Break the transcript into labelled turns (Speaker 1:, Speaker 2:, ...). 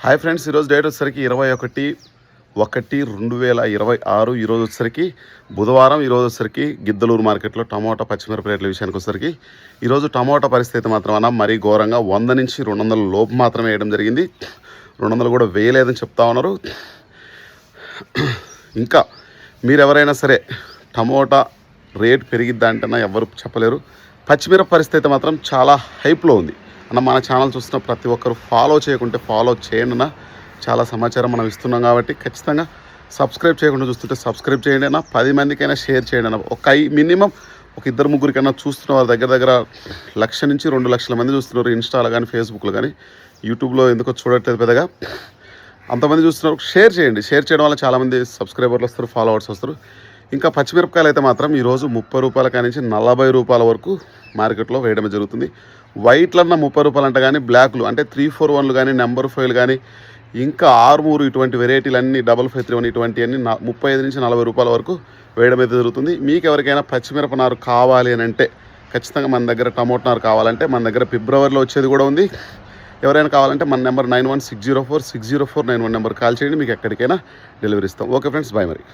Speaker 1: Hi friends, ఈరోజు date వచ్చేసరికి 21/1/2026. ఈరోజు వచ్చేసరికి బుధవారం. ఈరోజు వచ్చేసరికి గిద్దలూరు మార్కెట్లో టమోటా పచ్చిమిరప రేట్ల విషయానికి వచ్చేసరికి ఈరోజు టమోటా పరిస్థితి మాత్రం మరీ ఘోరంగా 100 నుంచి 200 లోపు మాత్రమే వేయడం జరిగింది. 200 కూడా వేయలేదని చెప్తా ఉన్నారు. ఇంకా మీరు ఎవరైనా సరే టమోటా రేట్ పెరిగిద్దా అంటేనా ఎవరు చెప్పలేరు. పచ్చిమిరప పరిస్థితి మాత్రం చాలా హైప్లో ఉంది మన ఛానల్ చూస్తున్న ప్రతి ఒక్కరు ఫాలో చేయకుంటే ఫాలో చేయండి అన్న. చాలా సమాచారం మనం ఇస్తున్నాం కాబట్టి ఖచ్చితంగా సబ్స్క్రైబ్ చేయకుండా చూస్తుంటే సబ్స్క్రైబ్ చేయండి అన్న. 10 మందికైనా షేర్ చేయండి అన్న. మినిమం ఒక 2-3కైనా చూస్తున్న వారి దగ్గర 1,00,000 నుంచి 2 లక్షల మంది చూస్తున్నారు. ఇన్స్టాలో కానీ ఫేస్బుక్లో కానీ యూట్యూబ్లో ఎందుకో చూడట్లేదు పెద్దగా. అంతమంది చూస్తున్నారు. షేర్ చేయండి. షేర్ చేయడం వల్ల చాలామంది సబ్స్క్రైబర్లు వస్తారు, ఫాలోవర్స్ వస్తారు. ఇంకా పచ్చిమిరపకాయలు అయితే మాత్రం ఈరోజు 30 రూపాయల కాడి నుంచి 40 రూపాయల వరకు మార్కెట్లో వేయడం జరుగుతుంది. వైట్లన్న 30 రూపాయలు అంట, కానీ బ్లాక్లు అంటే 341లు కానీ నెంబర్ 5లు కానీ ఇంకా 6 ఇటువంటి వెరైటీలు అన్నీ 5531 ఇటువంటివన్నీ 35 నుంచి 40 రూపాయల వరకు వేయడం అయితే జరుగుతుంది. మీకు ఎవరికైనా పచ్చిమిరప నారు కావాలి అని అంటే ఖచ్చితంగా మన దగ్గర టమోటా నారు కావాలంటే మన దగ్గర ఫిబ్రవరిలో వచ్చేది కూడా ఉంది. ఎవరైనా కావాలంటే మన నెంబర్ 9160460491 నెంబర్ కాల్ చేయండి. మీకు ఎక్కడికైనా డెలివరీ ఇస్తాం. ఓకే ఫ్రెండ్స్, బాయ్ మరి.